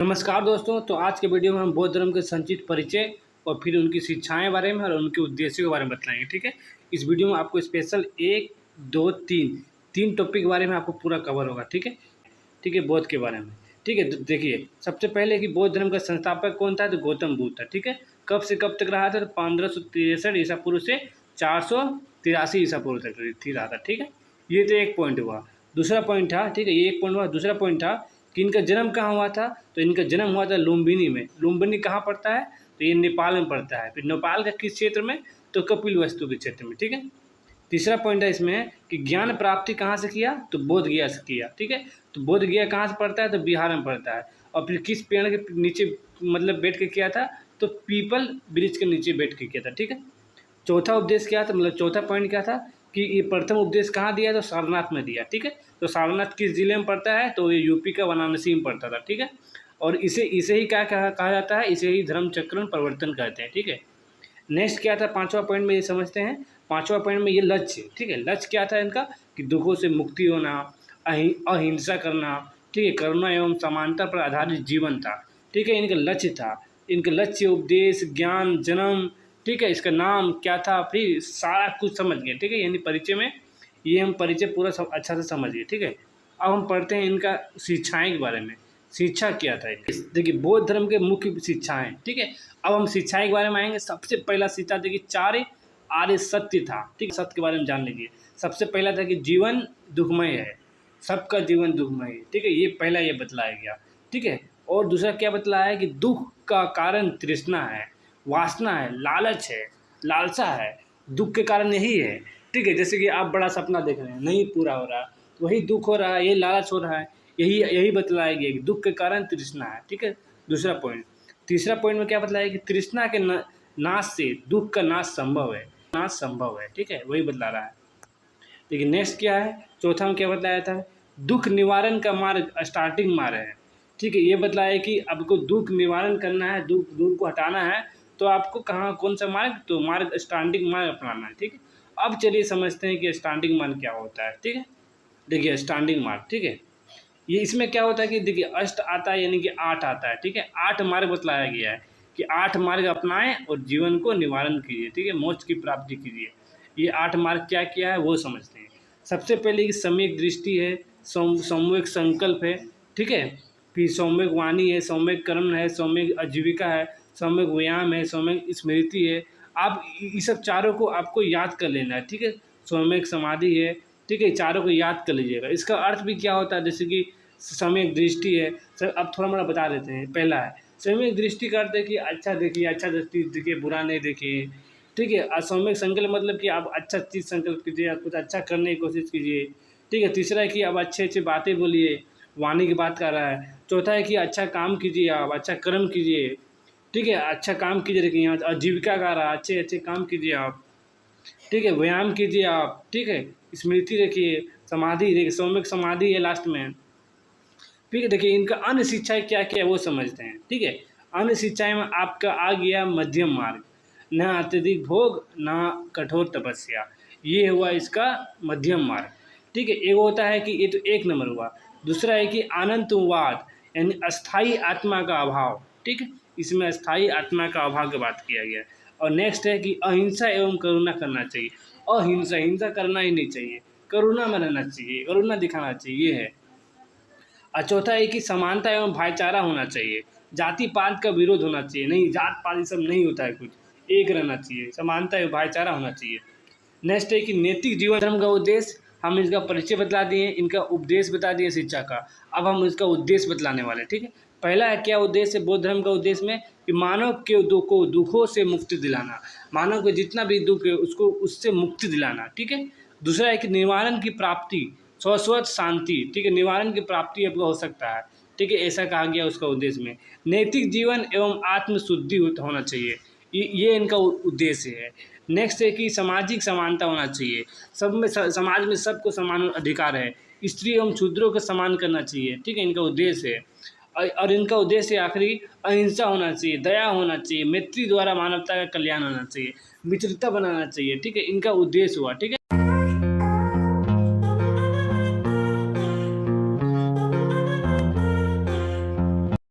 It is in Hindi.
नमस्कार दोस्तों। तो आज के वीडियो में हम बौद्ध धर्म के संक्षिप्त परिचय और फिर उनकी शिक्षाएं बारे में और उनके उद्देश्यों के बारे में बताएंगे। ठीक है, इस वीडियो में आपको स्पेशल 1, 2, 3 टॉपिक के बारे में आपको पूरा कवर होगा। ठीक है, बौद्ध के बारे में। ठीक है, तो देखिए सबसे पहले कि बौद्ध धर्म का संस्थापक कौन था, तो गौतम बुद्ध था। ठीक है, कब से कब तक रहा था, तो 1563 ईसा पूर्व से 483 ईसा पूर्व तक रहा था। ठीक है, ये तो एक पॉइंट हुआ। दूसरा पॉइंट था, ठीक है, ये एक पॉइंट हुआ। दूसरा पॉइंट था कि इनका जन्म कहाँ हुआ था, तो इनका जन्म हुआ था लुम्बिनी में। लुम्बिनी कहाँ पड़ता है, तो ये नेपाल में पड़ता है। फिर नेपाल का किस क्षेत्र में, तो कपिलवस्तु के क्षेत्र में। ठीक है, तीसरा पॉइंट है इसमें कि ज्ञान प्राप्ति कहाँ से किया, तो बोध गया से किया। ठीक है, तो बोध गया कहाँ से पड़ता है, तो बिहार में पड़ता है। और फिर किस पेड़ के नीचे मतलब बैठ के किया था, तो पीपल वृक्ष के नीचे बैठ के किया था। ठीक है, चौथा उपदेश क्या था, मतलब चौथा पॉइंट क्या था कि ये प्रथम उपदेश कहाँ दिया, तो सारनाथ में दिया। ठीक है, तो सारनाथ किस जिले में पड़ता है, तो ये यूपी का वाराणसी में पड़ता था। ठीक है, और इसे ही क्या कहा जाता है, इसे ही धर्म चक्रण परिवर्तन कहते हैं। ठीक है, नेक्स्ट क्या था, पांचवा पॉइंट में ये समझते हैं। पांचवा पॉइंट में ये लक्ष्य, ठीक है, लक्ष्य क्या था इनका कि दुखों से मुक्ति होना, अहिंसा करना, ठीक है, करुणा एवं समानता पर आधारित जीवन था। ठीक है, इनका लक्ष्य था। इनका लक्ष्य, उपदेश, ज्ञान, जन्म, ठीक है, इसका नाम क्या था, फिर सारा कुछ समझ गए। ठीक है, यानी परिचय में ये हम परिचय पूरा अच्छा से समझ गए। ठीक है, अब हम पढ़ते हैं इनका शिक्षाएं के बारे में। शिक्षा क्या था, देखिए बौद्ध धर्म के मुख्य शिक्षाएं। ठीक है, अब हम शिक्षाएं के बारे में आएंगे। सबसे पहला शिक्षा देखिए 4 आर्य सत्य था। ठीक है, सत्य के बारे में जान लीजिए। सबसे पहला था कि जीवन दुखमय है, सबका जीवन दुखमय है। ठीक है, ये पहला ये बतलाया गया। ठीक है, और दूसरा क्या बतलाया है कि दुख का कारण तृष्णा है, वासना है, लालच है, लालसा है। दुख के कारण यही है। ठीक है, जैसे कि आप बड़ा सपना देख रहे हैं, नहीं पूरा हो रहा, वही दुख हो रहा है, यही लालच हो रहा है, यही बतलाया गया कि दुख के कारण तृष्णा है। ठीक है, दूसरा पॉइंट। तीसरा पॉइंट में क्या बतलाया कि तृष्णा के नाश से दुख का नाश संभव है, ठीक है, वही बतला रहा है। देखिए नेक्स्ट क्या है, चौथा में क्या बतलाया था, दुख निवारण का मार्ग स्टार्टिंग मार्ग है। ठीक है, ये बतलाया कि आपको दुख निवारण करना है, दुख को हटाना है, तो आपको कौन सा मार्ग, तो मार्ग स्टैंडिंग मार्ग अपनाना है। ठीक है, अब चलिए समझते हैं कि स्टैंडिंग मार्ग क्या होता है। ठीक है, देखिए स्टैंडिंग मार्ग, ठीक है, ये इसमें क्या होता है कि देखिए अष्ट आता है, यानी कि 8 आता है। ठीक है, 8 मार्ग बतलाया गया है कि 8 मार्ग अपनाएं और जीवन को निवारण कीजिए। ठीक है, मोक्ष की प्राप्ति कीजिए। ये 8 मार्ग क्या किया है वो समझते हैं। सबसे पहले कि सम्यक दृष्टि है, सम्यक संकल्प है। ठीक है, फिर सम्यक वाणी है, सम्यक कर्म है, सम्यक आजीविका है, सम्यक व्यायाम है, सम्यक स्मृति है। आप ये सब चारों को आपको याद कर लेना है। ठीक है, सम्यक समाधि है। ठीक है, चारों को याद कर लीजिएगा। इसका अर्थ भी क्या होता है, जैसे कि सम्यक दृष्टि है। सर अब थोड़ा मोड़ा बता देते हैं। पहला है सम्यक दृष्टि का अर्थ है कि अच्छा देखिए, अच्छा दृष्टि देखिए, बुरा नहीं देखिए। ठीक है, और सम्यक संकल्प मतलब कि आप अच्छा चीज़ संकल्प कीजिए, आप कुछ अच्छा करने की कोशिश कीजिए। ठीक है, तीसरा है कि आप अच्छे अच्छे बातें बोलिए, वाणी की बात कर रहा है। चौथा है कि अच्छा काम कीजिए, आप अच्छा कर्म कीजिए। ठीक है, अच्छा काम कीजिए, देखिए यहाँ आजीविका का रहा, अच्छे अच्छे काम कीजिए आप। ठीक है, व्यायाम कीजिए आप। ठीक है, स्मृति रखिए, समाधि देखिए, सम्यक समाधि है लास्ट में। ठीक है, देखिए इनका अन्य शिक्षाएं क्या क्या है वो समझते हैं। ठीक है, अन्य शिक्षाएं में आपका आ गया मध्यम मार्ग, न अत्यधिक भोग न कठोर तपस्या, ये हुआ इसका मध्यम मार्ग। ठीक है, एक होता है कि ये तो 1 नंबर हुआ। दूसरा है कि आनंदवाद, यानी अस्थाई आत्मा का अभाव। ठीक है, इसमें अस्थाई आत्मा का अभाव की बात किया गया। और नेक्स्ट है कि अहिंसा एवं करुणा करना चाहिए। अहिंसा, हिंसा करना ही नहीं चाहिए, करुणा में रहना चाहिए, करुणा दिखाना चाहिए, ये है। और चौथा है कि समानता एवं भाईचारा होना चाहिए, जाति पात का विरोध होना चाहिए नहीं, जात पात ये सब नहीं होता है, कुछ एक रहना चाहिए, समानता एवं भाईचारा होना चाहिए। नेक्स्ट है कि नैतिक जीवन धर्म का उद्देश्य, हम इसका परिचय बतला दिए, इनका उपदेश बता दिए शिक्षा का। अब हम इसका उद्देश्य बतलाने वाले। ठीक है, पहला है क्या उद्देश्य है बौद्ध धर्म का उद्देश्य में कि मानव के दुखों से मुक्ति दिलाना, मानव को जितना भी दुख है उसको उससे मुक्ति दिलाना। ठीक है, दूसरा है कि निवारण की प्राप्ति, शाश्वत शांति। ठीक है, निवारण की प्राप्ति आपको हो सकता है। ठीक है, ऐसा कहा गया उसका उद्देश्य में। नैतिक जीवन एवं आत्मशुद्धि होना चाहिए, ये इनका उद्देश्य है। नेक्स्ट है कि सामाजिक समानता होना चाहिए, सब में समाज में सबको समान अधिकार है, स्त्री एवं शूद्रों को समान करना चाहिए। ठीक है, इनका उद्देश्य है। और इनका उद्देश्य आखिरी अहिंसा होना चाहिए, दया होना चाहिए, मैत्री द्वारा मानवता का कल्याण होना चाहिए, मित्रता बनाना चाहिए। ठीक है, इनका उद्देश्य हुआ। ठीक है।